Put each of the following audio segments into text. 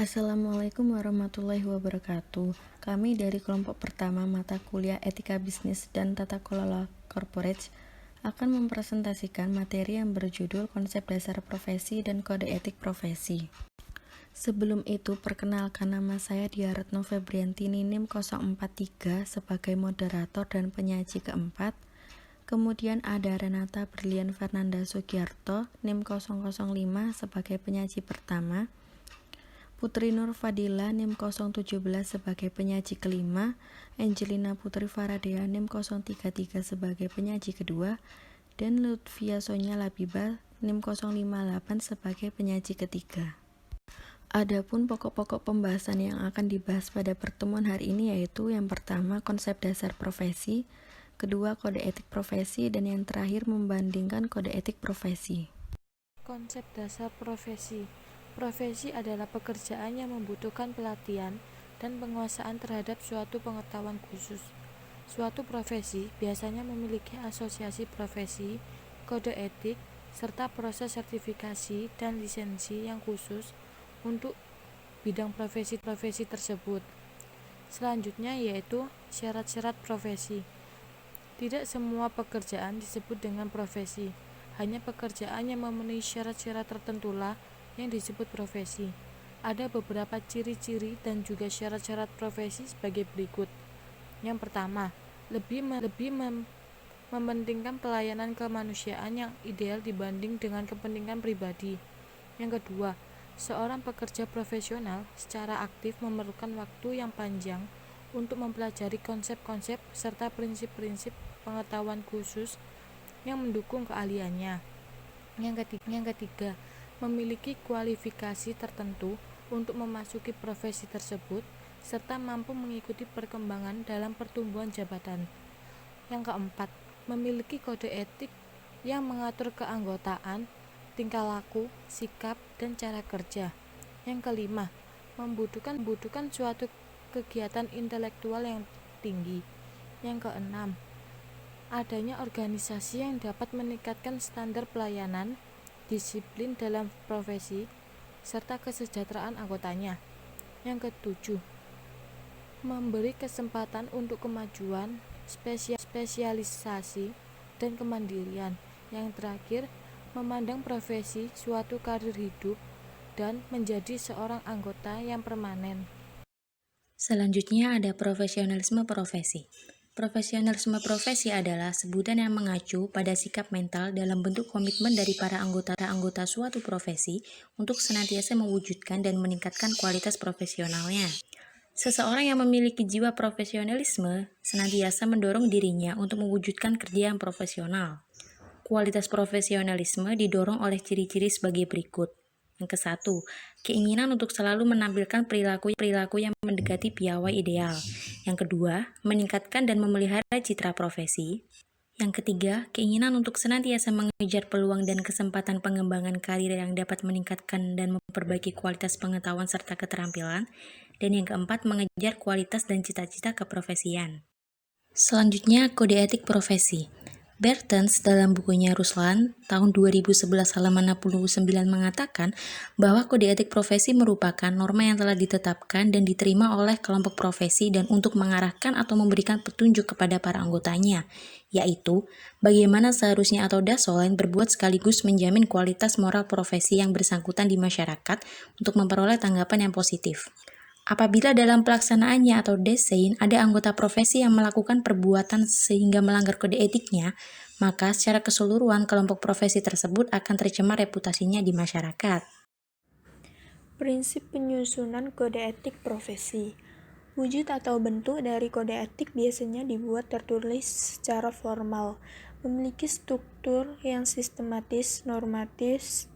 Assalamualaikum warahmatullahi wabarakatuh. Kami dari kelompok pertama mata kuliah Etika Bisnis dan Tata Kelola Corporate akan mempresentasikan materi yang berjudul Konsep Dasar Profesi dan Kode Etik Profesi. Sebelum itu, perkenalkan nama saya Dia Retno Febriantini NIM 043 sebagai moderator dan penyaji keempat. Kemudian ada Renata Berlian Fernanda Sugiarto NIM 005 sebagai penyaji pertama. Putri Nur Fadila NIM 017 sebagai penyaji kelima, Angelina Putri Faradea NIM 033 sebagai penyaji kedua, dan Lutfia Sonya Labiba NIM 058 sebagai penyaji ketiga. Adapun pokok-pokok pembahasan yang akan dibahas pada pertemuan hari ini yaitu yang pertama konsep dasar profesi, kedua kode etik profesi, dan yang terakhir membandingkan kode etik profesi. Konsep dasar profesi. Profesi adalah pekerjaan yang membutuhkan pelatihan dan penguasaan terhadap suatu pengetahuan khusus. Suatu profesi biasanya memiliki asosiasi profesi, kode etik, serta proses sertifikasi dan lisensi yang khusus untuk bidang profesi tersebut. Selanjutnya yaitu syarat-syarat profesi. Tidak semua pekerjaan disebut dengan profesi. Hanya pekerjaan yang memenuhi syarat-syarat tertentulah yang disebut profesi. Ada beberapa ciri-ciri dan juga syarat-syarat profesi sebagai berikut. Yang pertama, lebih mementingkan pelayanan kemanusiaan yang ideal dibanding dengan kepentingan pribadi. Yang kedua, seorang pekerja profesional secara aktif memerlukan waktu yang panjang untuk mempelajari konsep-konsep serta prinsip-prinsip pengetahuan khusus yang mendukung keahliannya. Yang ketiga, memiliki kualifikasi tertentu untuk memasuki profesi tersebut serta mampu mengikuti perkembangan dalam pertumbuhan jabatan. Yang keempat, memiliki kode etik yang mengatur keanggotaan, tingkah laku, sikap, dan cara kerja. Yang kelima, membutuhkan suatu kegiatan intelektual yang tinggi. Yang keenam, adanya organisasi yang dapat meningkatkan standar pelayanan, disiplin dalam profesi, serta kesejahteraan anggotanya. Yang ketujuh, memberi kesempatan untuk kemajuan, spesialisasi, dan kemandirian. Yang terakhir, memandang profesi suatu karir hidup dan menjadi seorang anggota yang permanen. Selanjutnya ada profesionalisme profesi. Profesionalisme profesi adalah sebutan yang mengacu pada sikap mental dalam bentuk komitmen dari para anggota suatu profesi untuk senantiasa mewujudkan dan meningkatkan kualitas profesionalnya. Seseorang yang memiliki jiwa profesionalisme senantiasa mendorong dirinya untuk mewujudkan kerja yang profesional. Kualitas profesionalisme didorong oleh ciri-ciri sebagai berikut. Yang ke-1, keinginan untuk selalu menampilkan perilaku yang mendekati piawai ideal. Yang kedua, meningkatkan dan memelihara citra profesi. Yang ketiga, keinginan untuk senantiasa mengejar peluang dan kesempatan pengembangan karir yang dapat meningkatkan dan memperbaiki kualitas pengetahuan serta keterampilan. Dan yang keempat, mengejar kualitas dan cita-cita keprofesian. Selanjutnya, kode etik profesi. Bertens dalam bukunya Ruslan tahun 2011 halaman 69 mengatakan bahwa kode etik profesi merupakan norma yang telah ditetapkan dan diterima oleh kelompok profesi dan untuk mengarahkan atau memberikan petunjuk kepada para anggotanya, yaitu bagaimana seharusnya atau dasolen berbuat sekaligus menjamin kualitas moral profesi yang bersangkutan di masyarakat untuk memperoleh tanggapan yang positif. Apabila dalam pelaksanaannya atau desain ada anggota profesi yang melakukan perbuatan sehingga melanggar kode etiknya, maka secara keseluruhan kelompok profesi tersebut akan tercemar reputasinya di masyarakat. Prinsip penyusunan kode etik profesi. Wujud atau bentuk dari kode etik biasanya dibuat tertulis secara formal, memiliki struktur yang sistematis, normatif,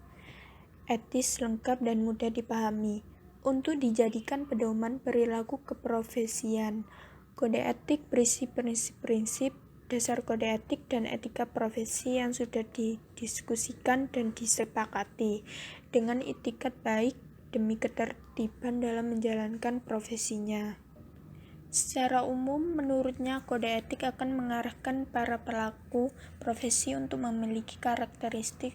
etis, lengkap, dan mudah dipahami. Untuk dijadikan pedoman perilaku keprofesian, kode etik berisi prinsip-prinsip dasar kode etik dan etika profesi yang sudah didiskusikan dan disepakati dengan itikat baik demi ketertiban dalam menjalankan profesinya. Secara umum, menurutnya kode etik akan mengarahkan para pelaku profesi untuk memiliki karakteristik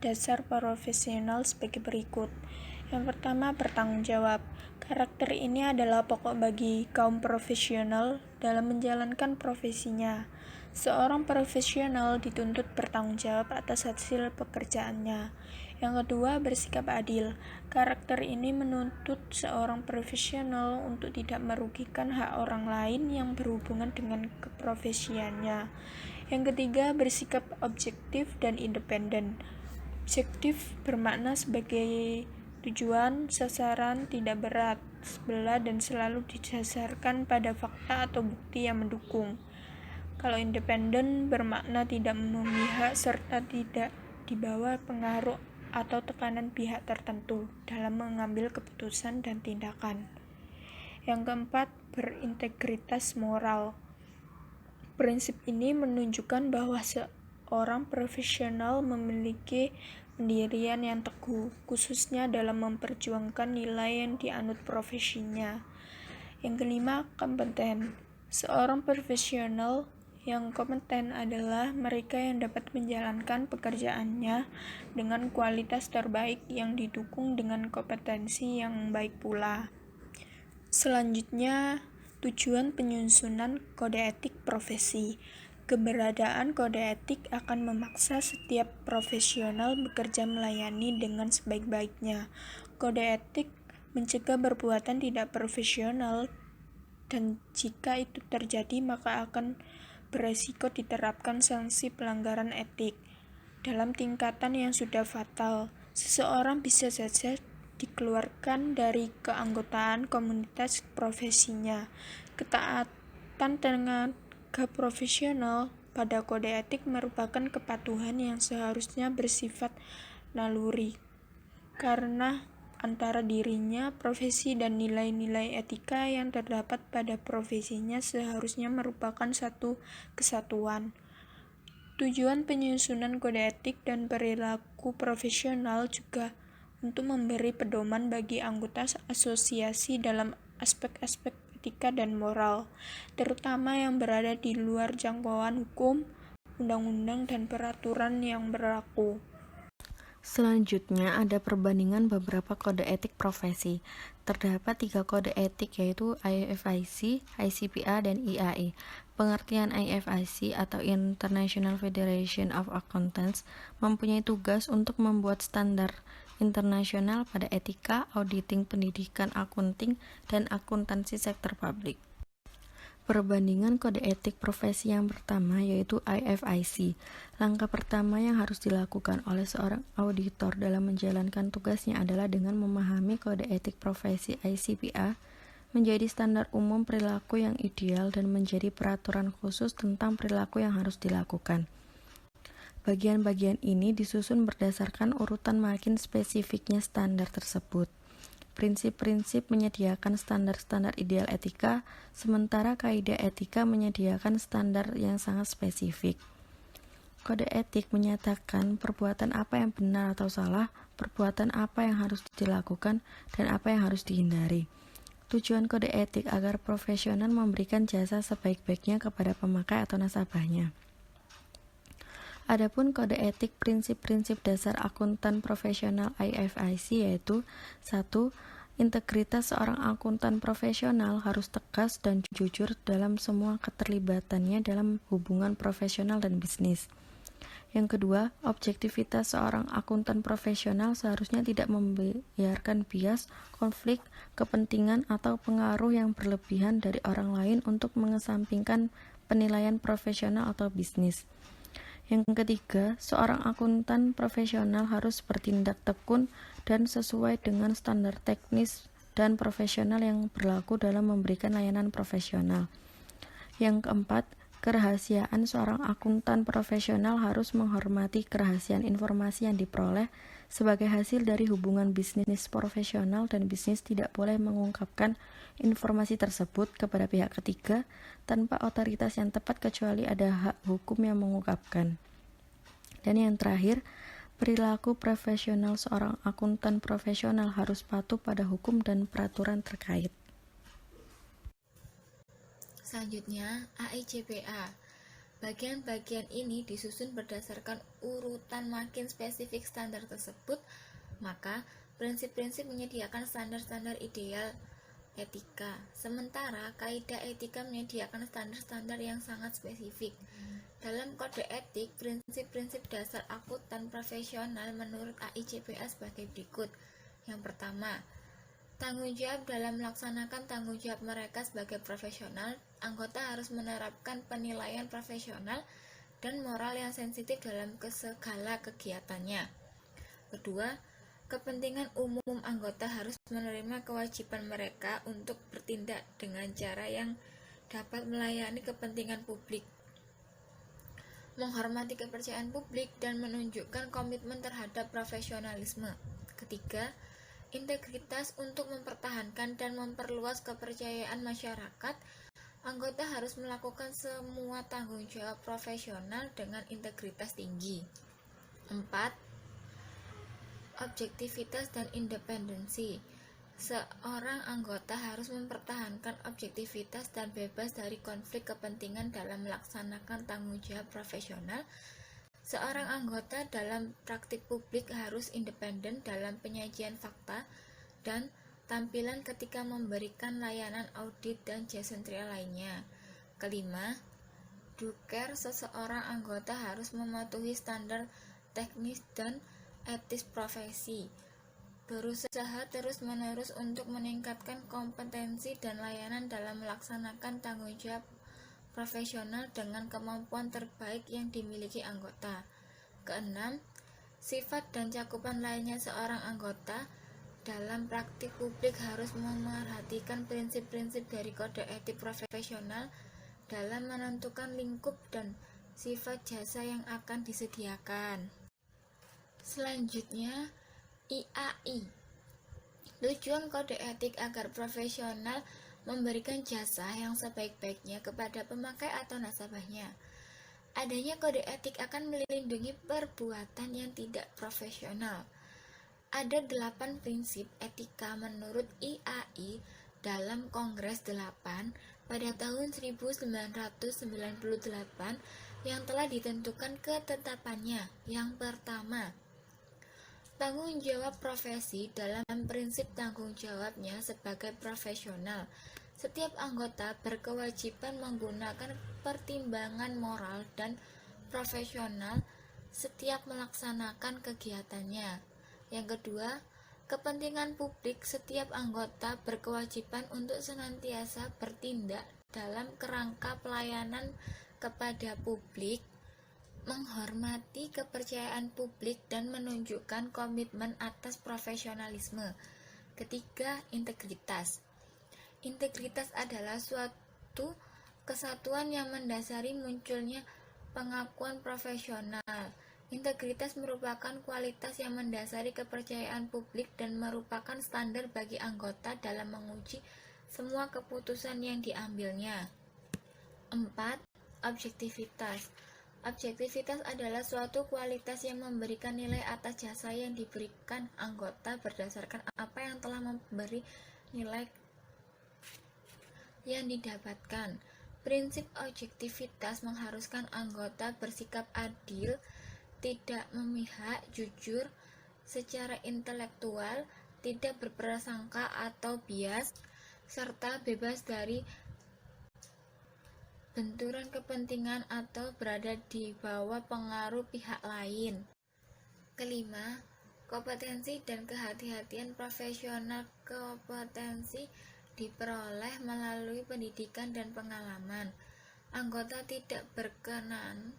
dasar profesional sebagai berikut. Yang pertama, bertanggung jawab. Karakter ini adalah pokok bagi kaum profesional dalam menjalankan profesinya. Seorang profesional dituntut bertanggung jawab atas hasil pekerjaannya. Yang kedua, bersikap adil. Karakter ini menuntut seorang profesional untuk tidak merugikan hak orang lain yang berhubungan dengan keprofesiannya. Yang ketiga, bersikap objektif dan independen. Objektif bermakna sebagai tujuan, sasaran, tidak berat sebelah dan selalu didasarkan pada fakta atau bukti yang mendukung. Kalau independen bermakna tidak memihak serta tidak dibawa pengaruh atau tekanan pihak tertentu dalam mengambil keputusan dan tindakan. Yang keempat, berintegritas moral. Prinsip ini menunjukkan bahwa seorang profesional memiliki pendirian yang teguh, khususnya dalam memperjuangkan nilai yang dianut profesinya. Yang kelima, kompeten. Seorang profesional yang kompeten adalah mereka yang dapat menjalankan pekerjaannya dengan kualitas terbaik yang didukung dengan kompetensi yang baik pula. Selanjutnya, tujuan penyusunan kode etik profesi. Keberadaan kode etik akan memaksa setiap profesional bekerja melayani dengan sebaik-baiknya. Kode etik mencegah perbuatan tidak profesional, dan jika itu terjadi maka akan beresiko diterapkan sanksi pelanggaran etik. Dalam tingkatan yang sudah fatal, seseorang bisa saja dikeluarkan dari keanggotaan komunitas profesinya. Ketaatan tenaga profesional pada kode etik merupakan kepatuhan yang seharusnya bersifat naluri, karena antara dirinya, profesi, dan nilai-nilai etika yang terdapat pada profesinya seharusnya merupakan satu kesatuan. Tujuan penyusunan kode etik dan perilaku profesional juga untuk memberi pedoman bagi anggota asosiasi dalam aspek-aspek etika dan moral, terutama yang berada di luar jangkauan hukum, undang-undang, dan peraturan yang berlaku. Selanjutnya ada perbandingan beberapa kode etik profesi. Terdapat 3 kode etik yaitu IFIC, ICPA, dan IAE. Pengertian IFIC atau International Federation of Accountants mempunyai tugas untuk membuat standar internasional pada etika, auditing, pendidikan, akunting, dan akuntansi sektor publik. Perbandingan kode etik profesi yang pertama yaitu IFIC. Langkah pertama yang harus dilakukan oleh seorang auditor dalam menjalankan tugasnya adalah dengan memahami kode etik profesi ICPA menjadi standar umum perilaku yang ideal dan menjadi peraturan khusus tentang perilaku yang harus dilakukan. Bagian-bagian ini disusun berdasarkan urutan makin spesifiknya standar tersebut. Prinsip-prinsip menyediakan standar-standar ideal etika, sementara kaidah etika menyediakan standar yang sangat spesifik. Kode etik menyatakan perbuatan apa yang benar atau salah, perbuatan apa yang harus dilakukan, dan apa yang harus dihindari. Tujuan kode etik agar profesional memberikan jasa sebaik-baiknya kepada pemakai atau nasabahnya. Adapun kode etik prinsip-prinsip dasar akuntan profesional IFIC yaitu 1. Integritas seorang akuntan profesional harus tegas dan jujur dalam semua keterlibatannya dalam hubungan profesional dan bisnis. Yang kedua, objektivitas seorang akuntan profesional seharusnya tidak membiarkan bias, konflik, kepentingan, atau pengaruh yang berlebihan dari orang lain untuk mengesampingkan penilaian profesional atau bisnis. Yang ketiga, seorang akuntan profesional harus bertindak tekun dan sesuai dengan standar teknis dan profesional yang berlaku dalam memberikan layanan profesional. Yang keempat, kerahasiaan seorang akuntan profesional harus menghormati kerahasiaan informasi yang diperoleh sebagai hasil dari hubungan bisnis profesional, dan bisnis tidak boleh mengungkapkan informasi tersebut kepada pihak ketiga tanpa otoritas yang tepat kecuali ada hak hukum yang mengungkapkan. Dan yang terakhir, perilaku profesional seorang akuntan profesional harus patuh pada hukum dan peraturan terkait. Selanjutnya, AICPA. Bagian-bagian ini disusun berdasarkan urutan makin spesifik standar tersebut, maka Prinsip-prinsip menyediakan standar-standar ideal etika, sementara kaidah etika menyediakan standar-standar yang sangat spesifik. Dalam kode etik, prinsip-prinsip dasar akuntan profesional menurut AICPA sebagai berikut. Yang pertama, tanggung jawab. Dalam melaksanakan tanggung jawab mereka sebagai profesional, anggota harus menerapkan penilaian profesional dan moral yang sensitif dalam segala kegiatannya. Kedua, kepentingan umum. Anggota harus menerima kewajiban mereka untuk bertindak dengan cara yang dapat melayani kepentingan publik, menghormati kepercayaan publik, dan menunjukkan komitmen terhadap profesionalisme. Ketiga, integritas. Untuk mempertahankan dan memperluas kepercayaan masyarakat, anggota harus melakukan semua tanggung jawab profesional dengan integritas tinggi. 4. Objektivitas dan independensi. Seorang anggota harus mempertahankan objektivitas dan bebas dari konflik kepentingan dalam melaksanakan tanggung jawab profesional. Seorang anggota dalam praktik publik harus independen dalam penyajian fakta dan tampilan ketika memberikan layanan audit dan jasa lainnya. Kelima, duker. Seseorang anggota harus mematuhi standar teknis dan etis profesi, berusaha terus-menerus untuk meningkatkan kompetensi dan layanan dalam melaksanakan tanggung jawab profesional dengan kemampuan terbaik yang dimiliki anggota. Keenam, sifat dan cakupan lainnya. Seorang anggota dalam praktik publik harus memerhatikan prinsip-prinsip dari kode etik profesional dalam menentukan lingkup dan sifat jasa yang akan disediakan. Selanjutnya, IAI. Tujuan kode etik agar profesional memberikan jasa yang sebaik-baiknya kepada pemakai atau nasabahnya. Adanya kode etik akan melindungi perbuatan yang tidak profesional. Ada 8 prinsip etika menurut IAI dalam Kongres 8 pada tahun 1998 yang telah ditentukan ketetapannya. Yang pertama, tanggung jawab profesi. Dalam prinsip tanggung jawabnya sebagai profesional, setiap anggota berkewajiban menggunakan pertimbangan moral dan profesional setiap melaksanakan kegiatannya. Yang kedua, kepentingan publik. Setiap anggota berkewajiban untuk senantiasa bertindak dalam kerangka pelayanan kepada publik, menghormati kepercayaan publik, dan menunjukkan komitmen atas profesionalisme. Ketiga, integritas. Integritas adalah suatu kesatuan yang mendasari munculnya pengakuan profesional. Integritas merupakan kualitas yang mendasari kepercayaan publik dan merupakan standar bagi anggota dalam menguji semua keputusan yang diambilnya. 4. Objektivitas. Objektivitas adalah suatu kualitas yang memberikan nilai atas jasa yang diberikan anggota berdasarkan apa yang telah memberi nilai yang didapatkan. Prinsip objektivitas mengharuskan anggota bersikap adil, tidak memihak, jujur, secara intelektual, tidak berprasangka atau bias, serta bebas dari benturan kepentingan atau berada di bawah pengaruh pihak lain. Kelima, kompetensi dan kehati-hatian profesional. Kompetensi diperoleh melalui pendidikan dan pengalaman. Anggota tidak berkenan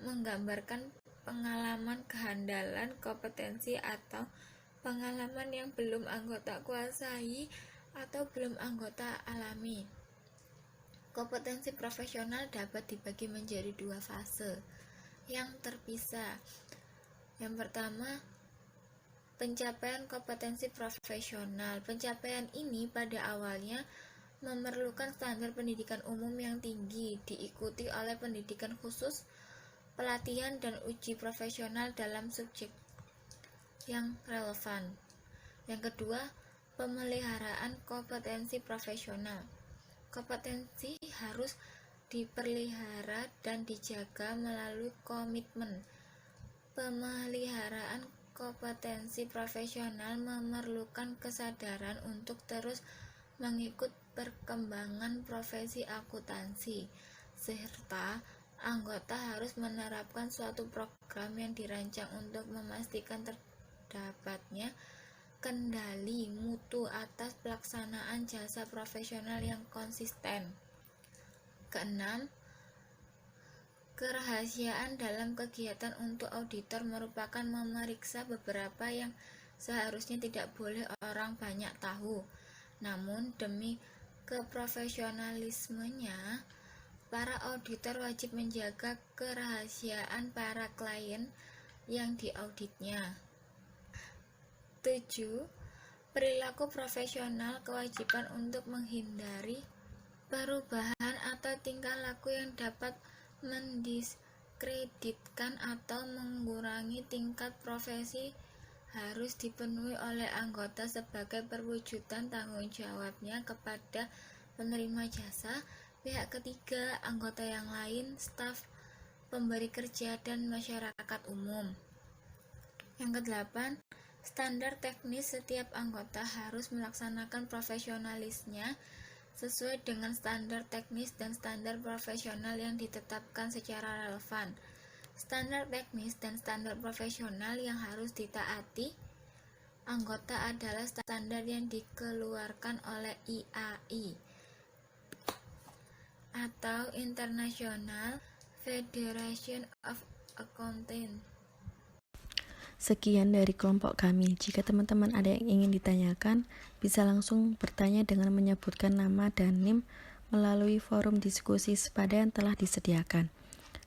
menggambarkan pengalaman, kehandalan, kompetensi, atau pengalaman yang belum anggota kuasai atau belum anggota alami. Kompetensi profesional dapat dibagi menjadi 2 fase yang terpisah. Yang pertama, pencapaian kompetensi profesional. Pencapaian ini pada awalnya memerlukan standar pendidikan umum yang tinggi, diikuti oleh pendidikan khusus, pelatihan, dan uji profesional dalam subjek yang relevan. Yang kedua, pemeliharaan kompetensi profesional. Kompetensi harus dipelihara dan dijaga melalui komitmen. Pemeliharaan kompetensi profesional memerlukan kesadaran untuk terus mengikut perkembangan profesi akuntansi, serta anggota harus menerapkan suatu program yang dirancang untuk memastikan terdapatnya kendali mutu atas pelaksanaan jasa profesional yang konsisten. Keenam, kerahasiaan dalam kegiatan untuk auditor merupakan memeriksa beberapa yang seharusnya tidak boleh orang banyak tahu. Namun, demi keprofesionalismenya, para auditor wajib menjaga kerahasiaan para klien yang diauditnya. 7. Perilaku profesional kewajiban untuk menghindari perubahan atau tingkah laku yang dapat mendiskreditkan atau mengurangi tingkat profesi harus dipenuhi oleh anggota sebagai perwujudan tanggung jawabnya kepada penerima jasa, pihak ketiga, anggota yang lain, staf, pemberi kerja, dan masyarakat umum. Yang ke-8, standar teknis setiap anggota harus melaksanakan profesionalisnya sesuai dengan standar teknis dan standar profesional yang ditetapkan secara relevan. Standar teknis dan standar profesional yang harus ditaati anggota adalah standar yang dikeluarkan oleh IAI atau International Federation of Accountants. Sekian dari kelompok kami. Jika teman-teman ada yang ingin ditanyakan, bisa langsung bertanya dengan menyebutkan nama dan NIM melalui forum diskusi sepada yang telah disediakan.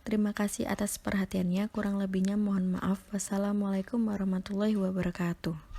Terima kasih atas perhatiannya, kurang lebihnya mohon maaf. Wassalamualaikum warahmatullahi wabarakatuh.